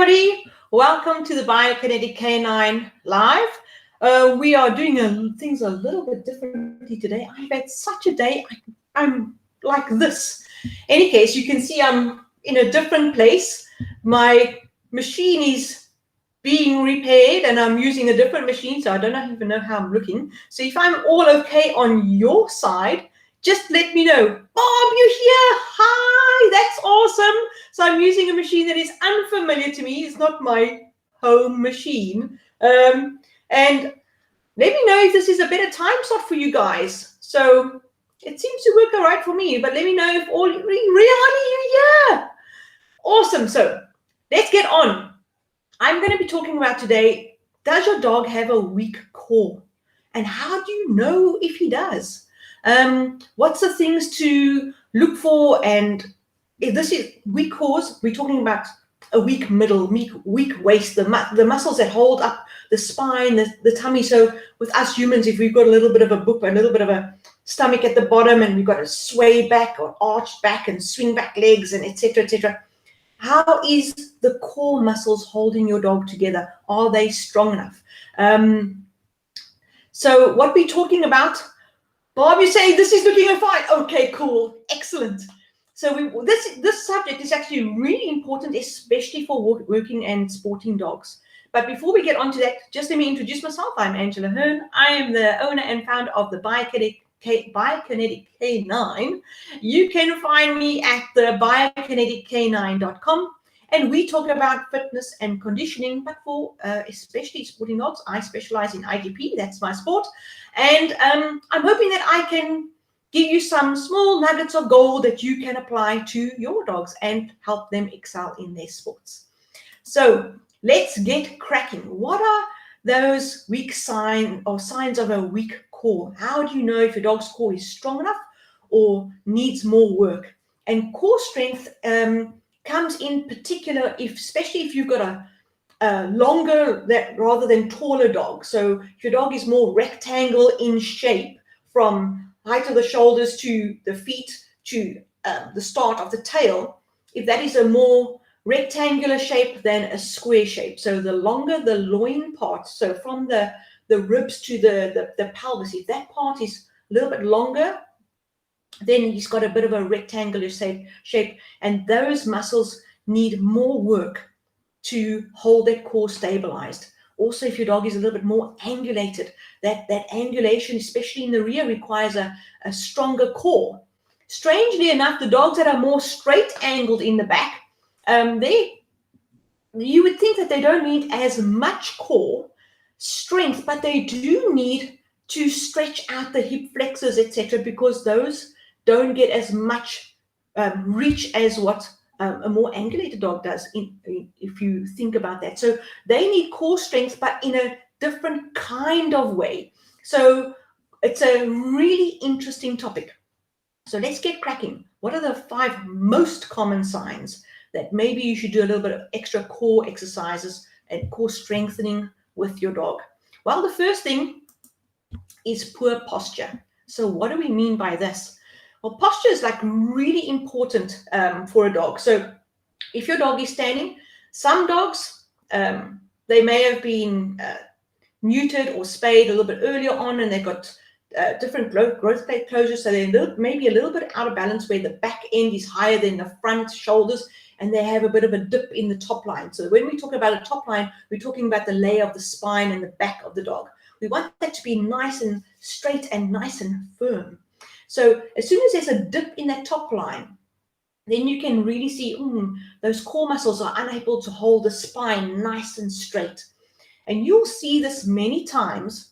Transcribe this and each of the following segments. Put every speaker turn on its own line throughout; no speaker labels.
everybody. Welcome to the Biokinetic Canine Live. We are doing things a little bit differently today. I've had such a day. I'm like this. Any case, you can see I'm in a different place. My machine is being repaired and I'm using a different machine, so I don't even know how I'm looking. So if I'm all okay on your side, just let me know. Bob, you're here. Hi, that's awesome. So I'm using a machine that is unfamiliar to me. It's not my home machine. And let me know if this is a better time slot for you guys. So it seems to work all right for me, but let me know if all really you're here. Awesome. So let's get on. I'm going to be talking about today, does your dog have a weak core? And how do you know if he does? What's the things to look for? And if this is weak cores, we're talking about a weak middle, weak waist, the muscles that hold up the spine, the tummy. So with us humans, if we've got a little bit of a boop, a little bit of a stomach at the bottom, and we've got to sway back or arch back and swing back legs and etc., etc. How is the core muscles holding your dog together? Are they strong enough? So what we're talking about, Bob, you say this is looking fine. Okay, cool, excellent. So this subject is actually really important, especially for working and sporting dogs. But before we get on to that, just let me introduce myself. I'm Angela Hearn. I am the owner and founder of the Biokinetic Canine. You can find me at the biokineticcanine.com, and we talk about fitness and conditioning, but for especially sporting dogs. I specialize in IGP, that's my sport, and I'm hoping that I can give you some small nuggets of gold that you can apply to your dogs and help them excel in their sports. So let's get cracking. What are those weak signs of a weak core? How do you know if your dog's core is strong enough or needs more work? And core strength comes in particular, especially if you've got a longer rather than taller dog. So if your dog is more rectangle in shape, from height of the shoulders to the feet to the start of the tail, if that is a more rectangular shape than a square shape. So the longer the loin part, so from the ribs to the pelvis, if that part is a little bit longer, then he's got a bit of a rectangular shape, and those muscles need more work to hold that core stabilized. Also, if your dog is a little bit more angulated, that angulation, especially in the rear, requires a stronger core. Strangely enough, the dogs that are more straight angled in the back, you would think that they don't need as much core strength, but they do need to stretch out the hip flexors, etc., because those don't get as much reach as what a more angulated dog does, if you think about that. So they need core strength, but in a different kind of way. So it's a really interesting topic. So let's get cracking. What are the 5 most common signs that maybe you should do a little bit of extra core exercises and core strengthening with your dog? Well, the first thing is poor posture. So what do we mean by this? Well, posture is like really important for a dog. So if your dog is standing, some dogs, they may have been neutered or spayed a little bit earlier on, and they've got different growth plate closures, so they're maybe a little bit out of balance where the back end is higher than the front shoulders, and they have a bit of a dip in the top line. So when we talk about a top line, we're talking about the layer of the spine and the back of the dog. We want that to be nice and straight and nice and firm. So as soon as there's a dip in that top line, then you can really see those core muscles are unable to hold the spine nice and straight. And you'll see this many times,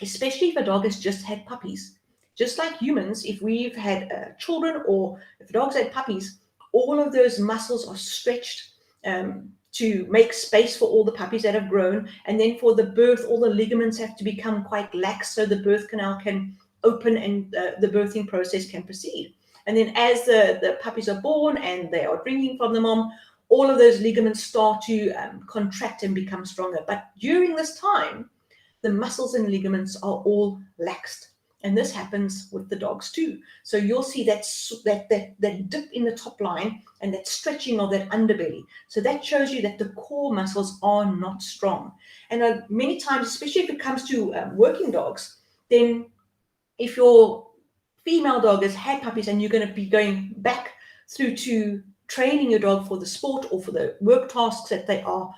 especially if a dog has just had puppies. Just like humans, if we've had children or if the dog's had puppies, all of those muscles are stretched to make space for all the puppies that have grown. And then for the birth, all the ligaments have to become quite lax so the birth canal can open and the birthing process can proceed. And then as the puppies are born and they are drinking from the mom, all of those ligaments start to contract and become stronger. But during this time, the muscles and ligaments are all laxed. And this happens with the dogs too. So you'll see that dip in the top line and that stretching of that underbelly. So that shows you that the core muscles are not strong. And many times, especially if it comes to working dogs, then if your female dog has had puppies and you're going to be going back through to training your dog for the sport or for the work tasks that they are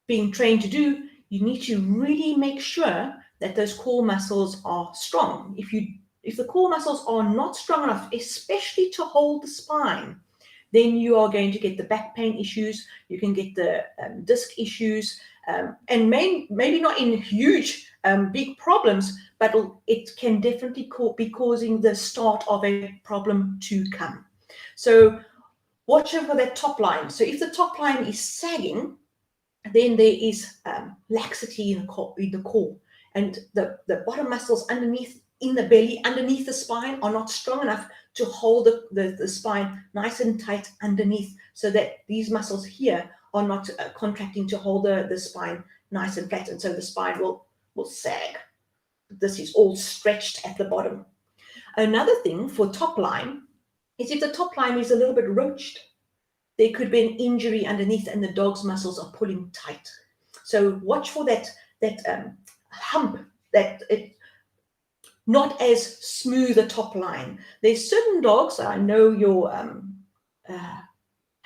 being trained to do, you need to really make sure that those core muscles are strong. If the core muscles are not strong enough, especially to hold the spine, then you are going to get the back pain issues, you can get the disc issues, and maybe not in huge, big problems, but it can definitely be causing the start of a problem to come. So watch out for that top line. So if the top line is sagging, then there is laxity in the core, and the bottom muscles underneath in the belly, underneath the spine, are not strong enough to hold the spine nice and tight underneath, so that these muscles here are not contracting to hold the spine nice and flat, and so the spine will sag. This is all stretched at the bottom. Another thing for top line is if the top line is a little bit roached, there could be an injury underneath and the dog's muscles are pulling tight. So watch for that hump, that it not as smooth a top line. There's certain dogs, I know your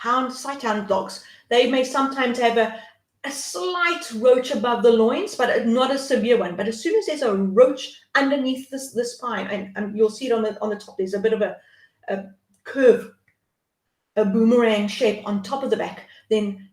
sighthound dogs, they may sometimes have a slight roach above the loins, but not a severe one. But as soon as there's a roach underneath the spine, and you'll see it on the top, there's a bit of a curve, a boomerang shape on top of the back, then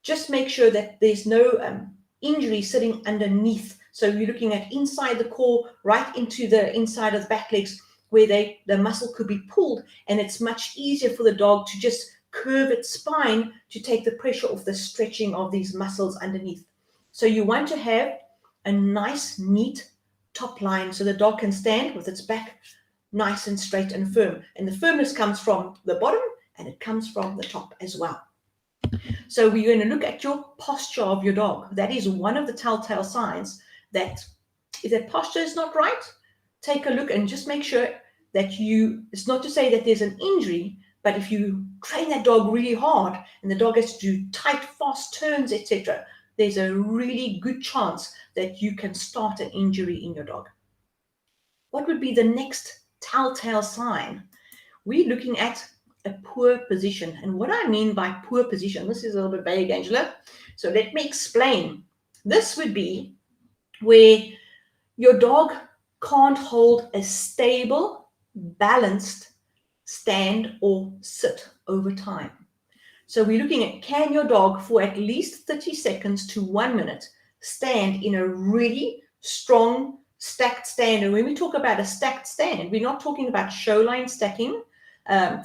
just make sure that there's no injury sitting underneath. So you're looking at inside the core, right into the inside of the back legs, where the muscle could be pulled, and it's much easier for the dog to just curve its spine to take the pressure off the stretching of these muscles underneath. So you want to have a nice, neat top line so the dog can stand with its back nice and straight and firm. And the firmness comes from the bottom, and it comes from the top as well. So we're going to look at your posture of your dog. That is one of the telltale signs that if that posture is not right, take a look and just make sure that it's not to say that there's an injury, but if you train that dog really hard and the dog has to do tight, fast turns, etc., there's a really good chance that you can start an injury in your dog. What would be the next telltale sign? We're looking at a poor position. And what I mean by poor position, this is a little bit vague, Angela. So let me explain. This would be where your dog can't hold a stable, balanced stand or sit over time. So we're looking at, can your dog for at least 30 seconds to 1 minute stand in a really strong stacked stand? And when we talk about a stacked stand, we're not talking about show line stacking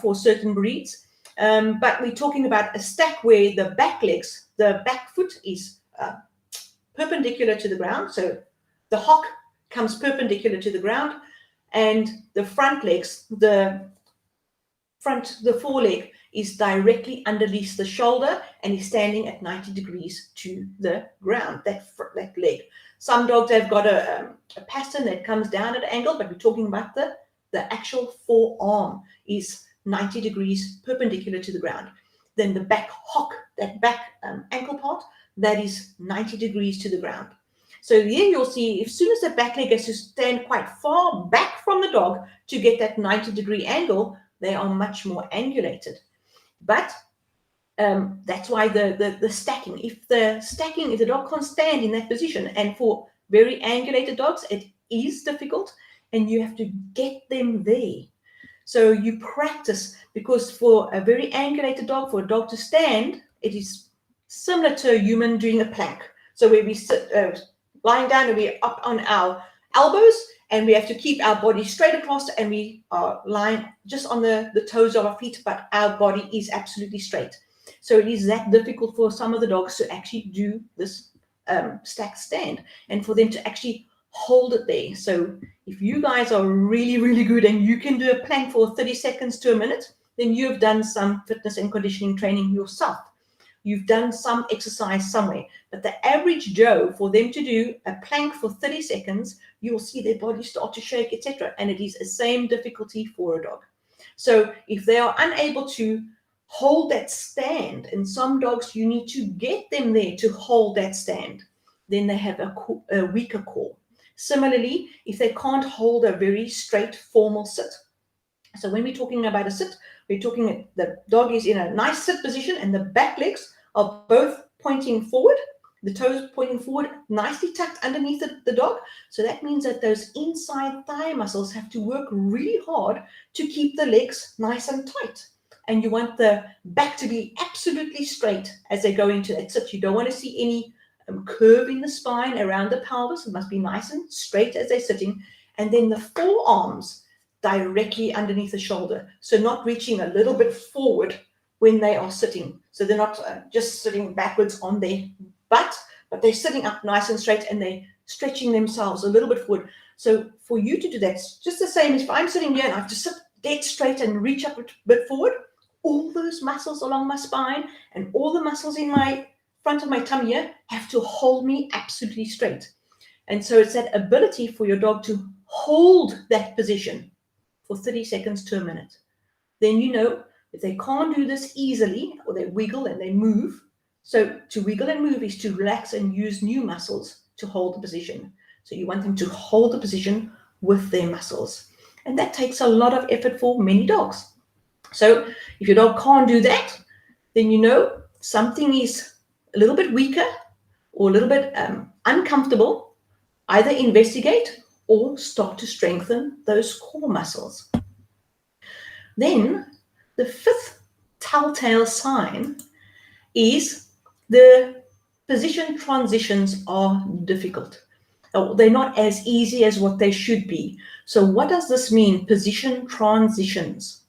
for certain breeds, but we're talking about a stack where the back legs, the back foot is perpendicular to the ground. So the hock comes perpendicular to the ground, and the front legs, the foreleg is directly underneath the shoulder and is standing at 90 degrees to the ground, that leg. Some dogs have got a pattern that comes down at an angle, but we're talking about the actual forearm is 90 degrees perpendicular to the ground. Then the back hock, that back ankle part, that is 90 degrees to the ground. So here you'll see, as soon as the back leg has to stand quite far back from the dog to get that 90-degree angle, they are much more angulated. But that's why the stacking. If the dog can't stand in that position, and for very angulated dogs, it is difficult, and you have to get them there. So you practice, because for a very angulated dog, for a dog to stand, it is similar to a human doing a plank. So where we sit lying down and we're up on our elbows, and we have to keep our body straight across, and we are lying just on the toes of our feet, but our body is absolutely straight. So it is that difficult for some of the dogs to actually do this stacked stand, and for them to actually hold it there. So if you guys are really, really good and you can do a plank for 30 seconds to a minute, then you've done some fitness and conditioning training yourself. you've done some exercise somewhere. But the average Joe, for them to do a plank for 30 seconds, you'll see their body start to shake, etc. And it is the same difficulty for a dog. So if they are unable to hold that stand, and some dogs you need to get them there to hold that stand, then they have a weaker core. Similarly, if they can't hold a very straight formal sit. So when we're talking about a sit, we're talking the dog is in a nice sit position and the back legs are both pointing forward, the toes pointing forward, nicely tucked underneath the dog. So that means that those inside thigh muscles have to work really hard to keep the legs nice and tight. And you want the back to be absolutely straight as they go into that sit. You don't want to see any curve in the spine around the pelvis. It must be nice and straight as they're sitting. And then the forearms directly underneath the shoulder. So not reaching a little bit forward when they are sitting. So they're not just sitting backwards on their butt, but they're sitting up nice and straight and they're stretching themselves a little bit forward. So for you to do that, it's just the same as if I'm sitting here and I have to sit dead straight and reach up a bit forward. All those muscles along my spine and all the muscles in my front of my tummy here have to hold me absolutely straight. And so it's that ability for your dog to hold that position for 30 seconds to a minute. Then you know if they can't do this easily, or they wiggle and they move. So to wiggle and move is to relax and use new muscles to hold the position. So you want them to hold the position with their muscles. And that takes a lot of effort for many dogs. So if your dog can't do that, then you know something is a little bit weaker or a little bit uncomfortable. Either investigate or start to strengthen those core muscles. Then the fifth telltale sign is the position transitions are difficult. They're not as easy as what they should be. So what does this mean, position transitions?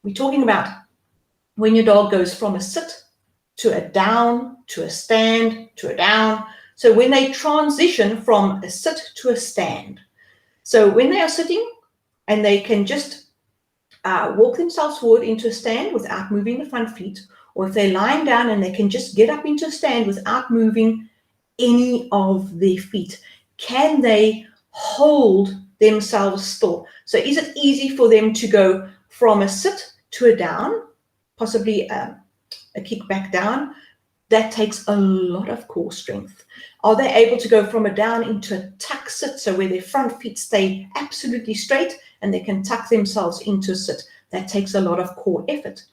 We're talking about when your dog goes from a sit to a down, to a stand, to a down. So when they transition from a sit to a stand. So when they are sitting and they can just walk themselves forward into a stand without moving the front feet, or if they're lying down and they can just get up into a stand without moving any of their feet, can they hold themselves still? So is it easy for them to go from a sit to a down, possibly a kick back down? That takes a lot of core strength. Are they able to go from a down into a tuck sit, so where their front feet stay absolutely straight and they can tuck themselves into a sit? That takes a lot of core effort.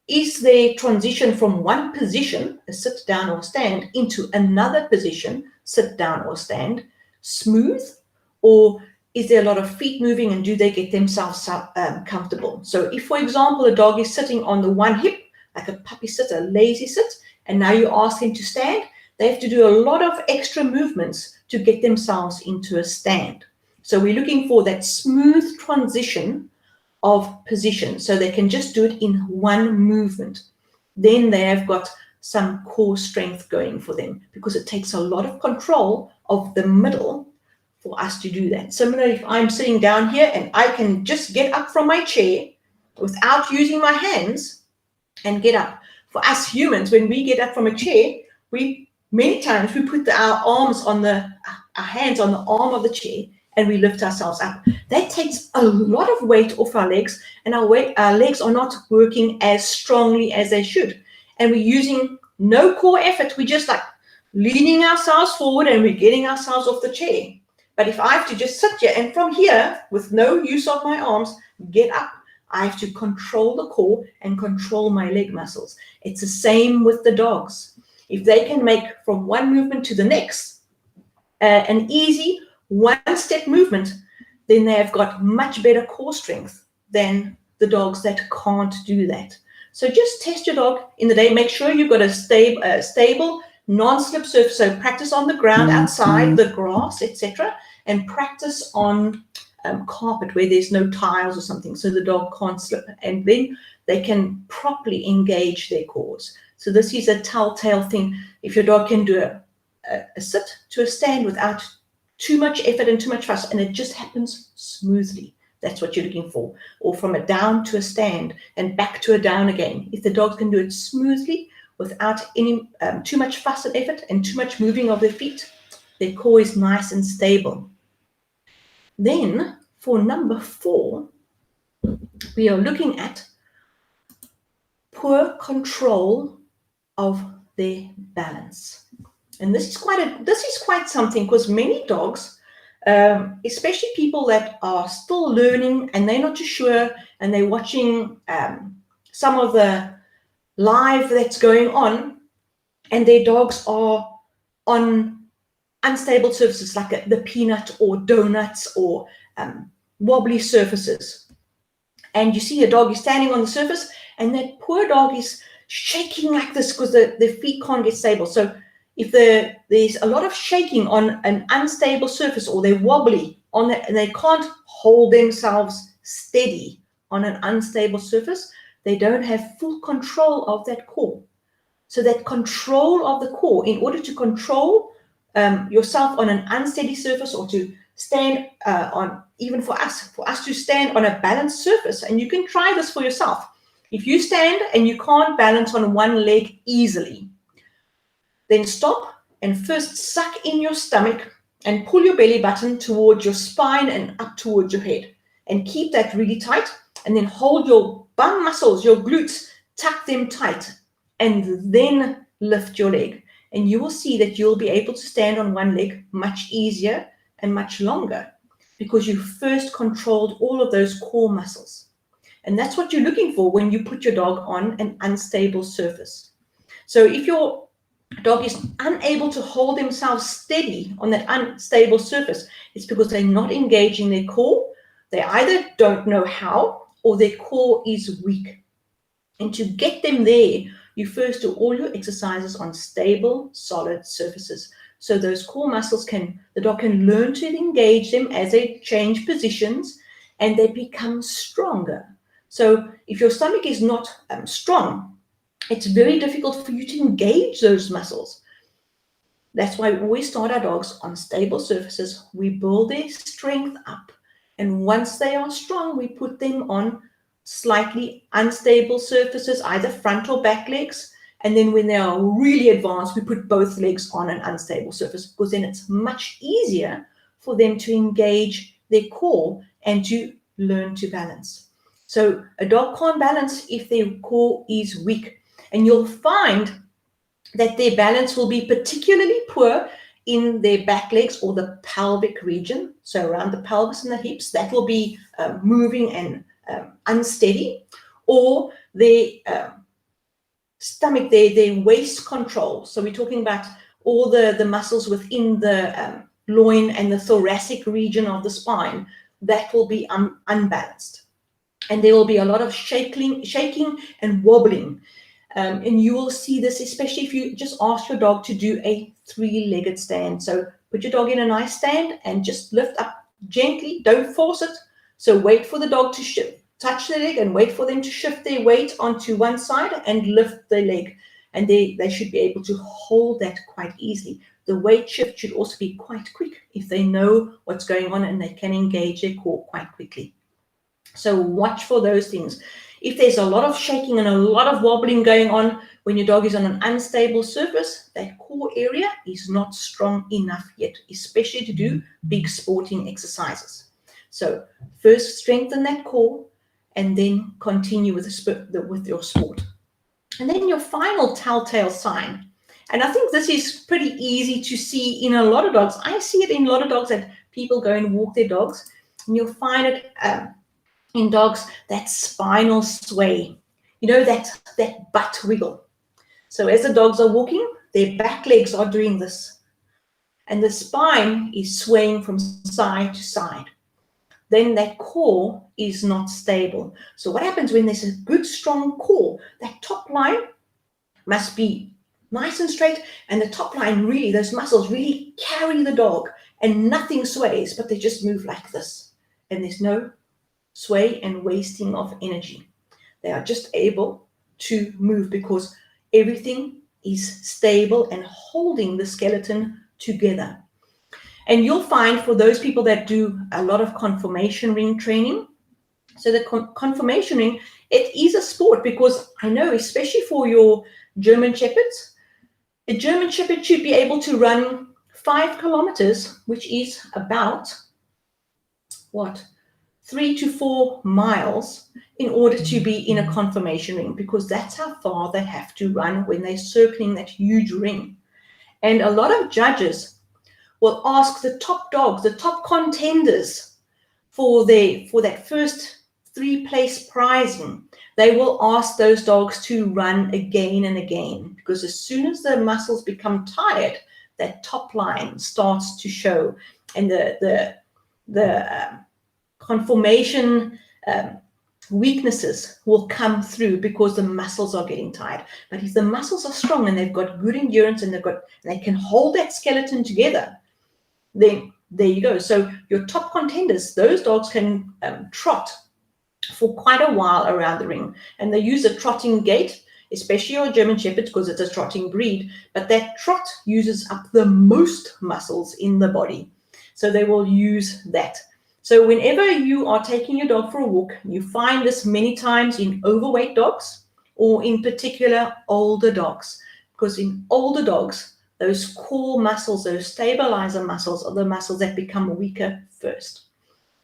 Is their transition from one position, a sit down or stand, into another position, sit down or stand, smooth? Or is there a lot of feet moving and do they get themselves comfortable? So if, for example, a dog is sitting on the one hip, like a puppy sit, a lazy sit, and now you ask them to stand, they have to do a lot of extra movements to get themselves into a stand. So we're looking for that smooth transition of position, so they can just do it in one movement. Then they have got some core strength going for them, because it takes a lot of control of the middle for us to do that. Similarly, if I'm sitting down here and I can just get up from my chair without using my hands and get up. For us humans, when we get up from a chair, many times we put our arms on our hands on the arm of the chair and we lift ourselves up. That takes a lot of weight off our legs, and our legs are not working as strongly as they should. And we're using no core effort. We're just like leaning ourselves forward and we're getting ourselves off the chair. But if I have to just sit here and from here, with no use of my arms, get up, I have to control the core and control my leg muscles. It's the same with the dogs. If they can make from one movement to the next an easy one-step movement, then they have got much better core strength than the dogs that can't do that. So just test your dog in the day. Make sure you've got a stable non-slip surface. So practice on the ground, outside, the grass, etc., and practice on carpet where there's no tiles or something, so the dog can't slip, and then they can properly engage their cores. So this is a telltale thing. If your dog can do a sit to a stand without too much effort and too much fuss, and it just happens smoothly, that's what you're looking for. Or from a down to a stand and back to a down again. If the dog can do it smoothly without any too much fuss and effort and too much moving of their feet. Their core is nice and stable. Then for number 4, we are looking at poor control of their balance. And this is quite something, because many dogs, especially people that are still learning and they're not too sure, and they're watching some of the live that's going on, and their dogs are on unstable surfaces like the peanut or donuts or wobbly surfaces. And you see a dog is standing on the surface, and that poor dog is shaking like this because the feet can't get stable. So if there's a lot of shaking on an unstable surface, or they're wobbly on that, and they can't hold themselves steady on an unstable surface, they don't have full control of that core. So that control of the core, in order to control yourself on an unsteady surface, or to stand on, even for us to stand on a balanced surface, and you can try this for yourself. If you stand and you can't balance on one leg easily, then stop and first suck in your stomach and pull your belly button towards your spine and up towards your head, and keep that really tight, and then hold your bum muscles, your glutes, tuck them tight, and then lift your leg. And you will see that you'll be able to stand on one leg much easier and much longer, because you first controlled all of those core muscles. And that's what you're looking for when you put your dog on an unstable surface. So if your dog is unable to hold themselves steady on that unstable surface, it's because they're not engaging their core. They either don't know how, or their core is weak. And to get them there, you first do all your exercises on stable, solid surfaces. So those core muscles the dog can learn to engage them as they change positions, and they become stronger. So if your stomach is not strong, it's very difficult for you to engage those muscles. That's why we always start our dogs on stable surfaces. We build their strength up. And once they are strong, we put them on slightly unstable surfaces, either front or back legs. And then when they are really advanced, we put both legs on an unstable surface, because then it's much easier for them to engage their core and to learn to balance. So a dog can't balance if their core is weak. And you'll find that their balance will be particularly poor in their back legs or the pelvic region. So around the pelvis and the hips, that will be moving and unsteady. Or their stomach, their waist control. So we're talking about all the muscles within the loin and the thoracic region of the spine. That will be unbalanced. And there will be a lot of shaking and wobbling. And you will see this, especially if you just ask your dog to do a 3-legged stand. So put your dog in a nice stand and just lift up gently. Don't force it. So wait for the dog to touch the leg, and wait for them to shift their weight onto one side and lift the leg. And they should be able to hold that quite easily. The weight shift should also be quite quick if they know what's going on and they can engage their core quite quickly. So watch for those things. If there's a lot of shaking and a lot of wobbling going on when your dog is on an unstable surface, that core area is not strong enough yet, especially to do big sporting exercises. So first strengthen that core, and then continue with your sport. And then your final telltale sign, and I think this is pretty easy to see in a lot of dogs. I see it in a lot of dogs that people go and walk their dogs, and you'll find it in dogs, that spinal sway, that butt wiggle. So as the dogs are walking, their back legs are doing this, and the spine is swaying from side to side. Then that core is not stable. So what happens when there's a good, strong core? That top line must be nice and straight, and the top line really, those muscles really carry the dog, and nothing sways, but they just move like this, and there's no sway and wasting of energy. They are just able to move because everything is stable and holding the skeleton together. And you'll find, for those people that do a lot of conformation ring training, so the conformation ring, it is a sport, because I know, especially for your German Shepherds. A German Shepherd should be able to run 5 kilometers, which is about, 3 to 4 miles, in order to be in a conformation ring, because that's how far they have to run when they're circling that huge ring. And a lot of judges will ask the top dogs, the top contenders for that first 3-place prizing. They will ask those dogs to run again and again, because as soon as the muscles become tired, that top line starts to show, and the conformation weaknesses will come through because the muscles are getting tired. But if the muscles are strong and they've got good endurance and they can hold that skeleton together, then there you go. So your top contenders, those dogs can trot for quite a while around the ring, and they use a trotting gait, especially your German Shepherds, because it's a trotting breed, but that trot uses up the most muscles in the body, so they will use that. So whenever you are taking your dog for a walk, you find this many times in overweight dogs, or in particular older dogs, because in older dogs, those core muscles, those stabilizer muscles, are the muscles that become weaker first.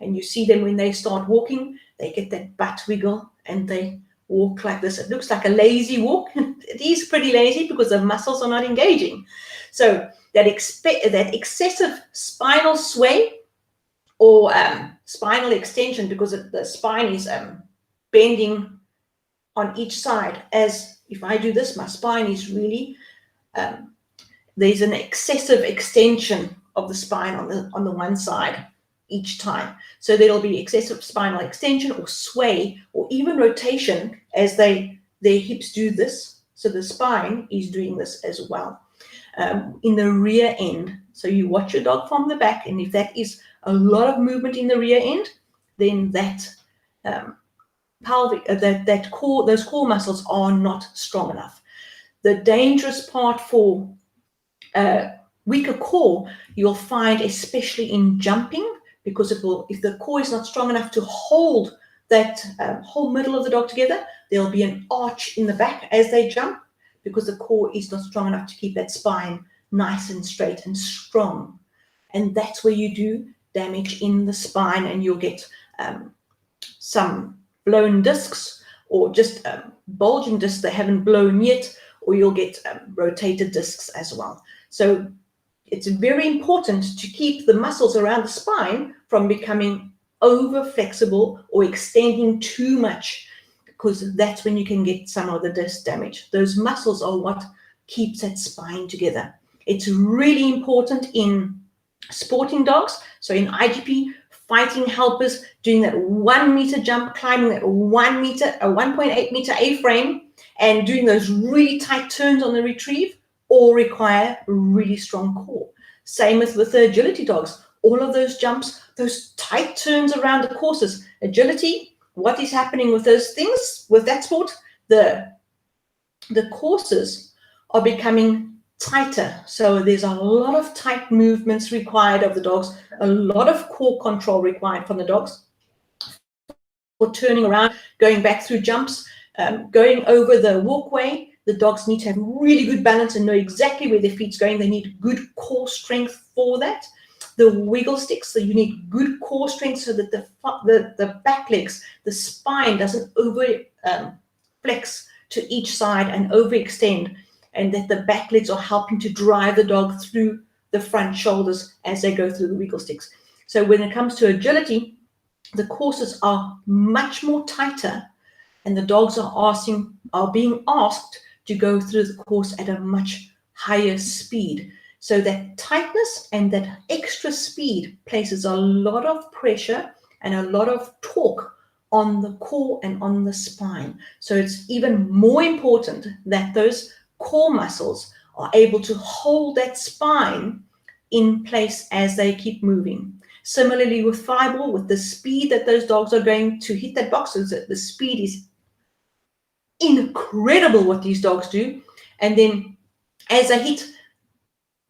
And you see them when they start walking, they get that butt wiggle and they walk like this. It looks like a lazy walk. It is pretty lazy because the muscles are not engaging. So that excessive spinal sway or spinal extension, because the spine is bending on each side. As if I do this, my spine is really, there's an excessive extension of the spine on the one side each time. So there'll be excessive spinal extension or sway or even rotation as their hips do this. So the spine is doing this as well. In the rear end. So you watch your dog from the back, and if that is a lot of movement in the rear end, then that pelvic, those core muscles are not strong enough. The dangerous part for weaker core, you'll find especially in jumping, because if the core is not strong enough to hold that whole middle of the dog together, there'll be an arch in the back as they jump, because the core is not strong enough to keep that spine nice and straight and strong. And that's where you do damage in the spine, and you'll get some blown discs, or just bulging discs that haven't blown yet, or you'll get rotated discs as well. So it's very important to keep the muscles around the spine from becoming over flexible or extending too much, because that's when you can get some of the disc damage. Those muscles are what keeps that spine together. It's really important in sporting dogs. So in IGP, fighting helpers, doing that 1 meter jump, climbing that 1 meter, a 1.8 meter A-frame, and doing those really tight turns on the retrieve, all require really strong core. Same with the agility dogs. All of those jumps, those tight turns around the courses. Agility, what is happening with those things, with that sport? The courses are becoming tighter. So there's a lot of tight movements required of the dogs, a lot of core control required from the dogs for turning around, going back through jumps, going over the walkway. The dogs need to have really good balance and know exactly where their feet's going. They need good core strength for that. The wiggle sticks, so you need good core strength so that the back legs, the spine doesn't over flex to each side and overextend, and that the back legs are helping to drive the dog through the front shoulders as they go through the wiggle sticks. So when it comes to agility, the courses are much more tighter, and the dogs are being asked to go through the course at a much higher speed. So that tightness and that extra speed places a lot of pressure and a lot of torque on the core and on the spine. So it's even more important that those core muscles are able to hold that spine in place as they keep moving. Similarly with flyball, with the speed that those dogs are going to hit that box, so that the speed is incredible what these dogs do. And then as they hit,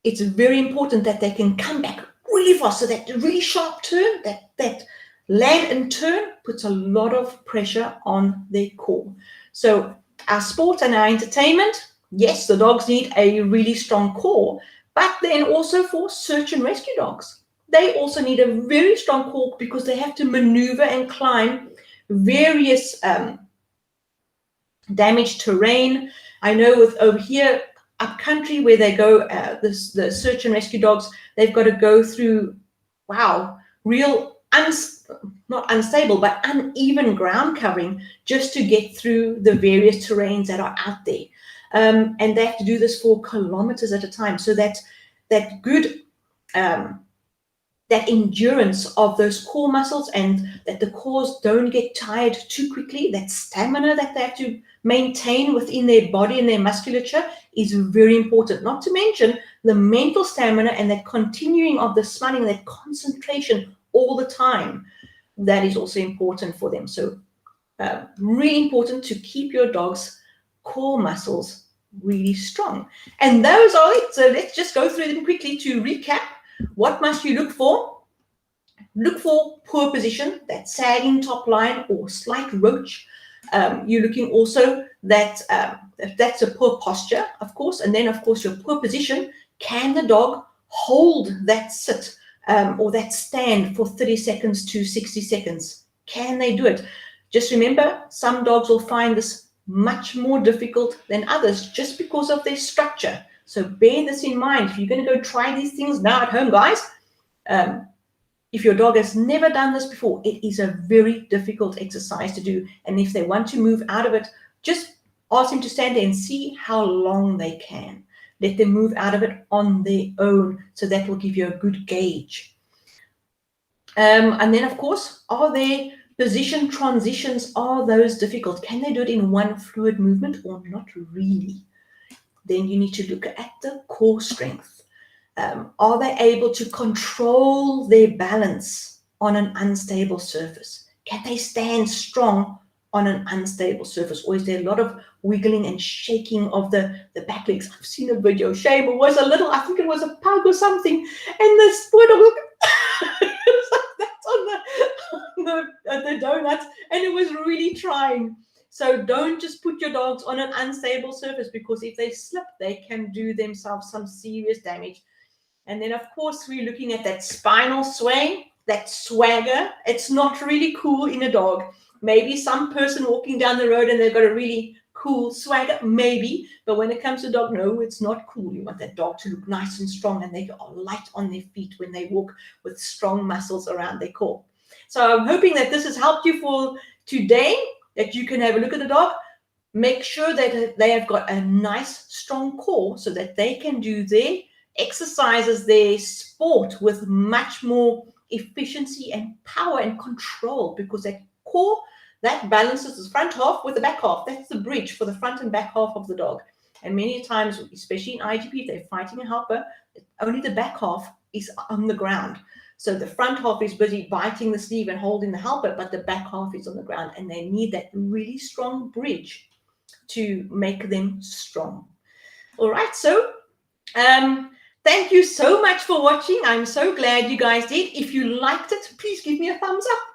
it's very important that they can come back really fast. So that really sharp turn, that land and turn puts a lot of pressure on their core. So our sport and our entertainment yes, the dogs need a really strong core, but then also for search and rescue dogs, they also need a very strong core because they have to maneuver and climb various damaged terrain. I know with over here up country where they go, the search and rescue dogs, they've got to go through, wow, real not unstable, but uneven ground covering just to get through the various terrains that are out there. And they have to do this for kilometers at a time. So that good that endurance of those core muscles, and that the cores don't get tired too quickly, that stamina that they have to maintain within their body and their musculature is very important. Not to mention the mental stamina and that continuing of the smiling, that concentration all the time, that is also important for them. So really important to keep your dog's core muscles really strong. And those are it. So let's just go through them quickly to recap. What must you look for? Look for poor position, that sagging top line or slight roach. You're looking also that that's a poor posture, of course, and then of course your poor position. Can the dog hold that sit or that stand for 30 seconds to 60 seconds? Can they do it? Just remember, some dogs will find this much more difficult than others just because of their structure. So bear this in mind. If you're going to go try these things now at home, guys, if your dog has never done this before, it is a very difficult exercise to do. And if they want to move out of it, just ask them to stand there and see how long they can. Let them move out of it on their own. So that will give you a good gauge. And then, of course, are there position transitions? Are those difficult? Can they do it in one fluid movement or not really? Then you need to look at the core strength. Are they able to control their balance on an unstable surface? Can they stand strong on an unstable surface? Or is there a lot of wiggling and shaking of the back legs? I've seen a video. Shame, it was a little, I think it was a pug or something. And the poor dog that's on the donut. And it was really trying. So don't just put your dogs on an unstable surface, because if they slip, they can do themselves some serious damage. And then, of course, we're looking at that spinal sway, that swagger. It's not really cool in a dog. Maybe some person walking down the road and they've got a really cool swagger, maybe. But when it comes to dog, no, it's not cool. You want that dog to look nice and strong, and they are light on their feet when they walk with strong muscles around their core. So I'm hoping that this has helped you for today, that you can have a look at the dog. Make sure that they have got a nice, strong core so that they can do their exercises, their sport with much more efficiency and power and control, because that core, that balances the front half with the back half. That's the bridge for the front and back half of the dog. And many times, especially in IGP, if they're fighting a helper, only the back half is on the ground. So the front half is busy biting the sleeve and holding the helper, but the back half is on the ground, and they need that really strong bridge to make them strong. All right, so thank you so much for watching. I'm so glad you guys did. If you liked it, please give me a thumbs up,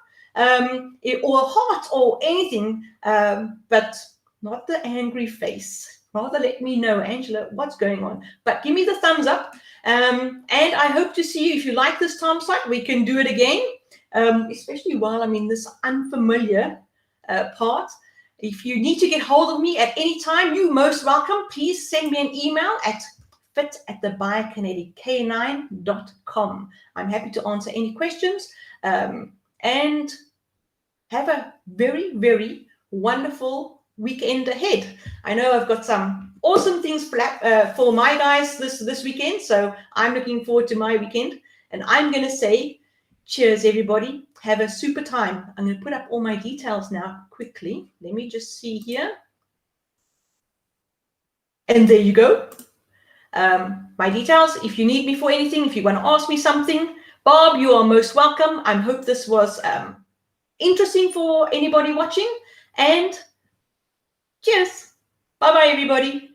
or a heart or anything, but not the angry face. Rather let me know, Angela, what's going on. But give me the thumbs up. And I hope to see you. If you like this time slot, we can do it again, especially while I'm in this unfamiliar part. If you need to get hold of me at any time, you're most welcome. Please send me an email at fit@thebiokinetick9.com. I'm happy to answer any questions, and have a very, very wonderful weekend ahead. I know I've got some awesome things for my guys this weekend, so I'm looking forward to my weekend. And I'm going to say cheers, everybody. Have a super time. I'm going to put up all my details now quickly. Let me just see here. And there you go. My details. If you need me for anything, if you want to ask me something, Bob, you are most welcome. I hope this was interesting for anybody watching. And cheers. Bye-bye, everybody.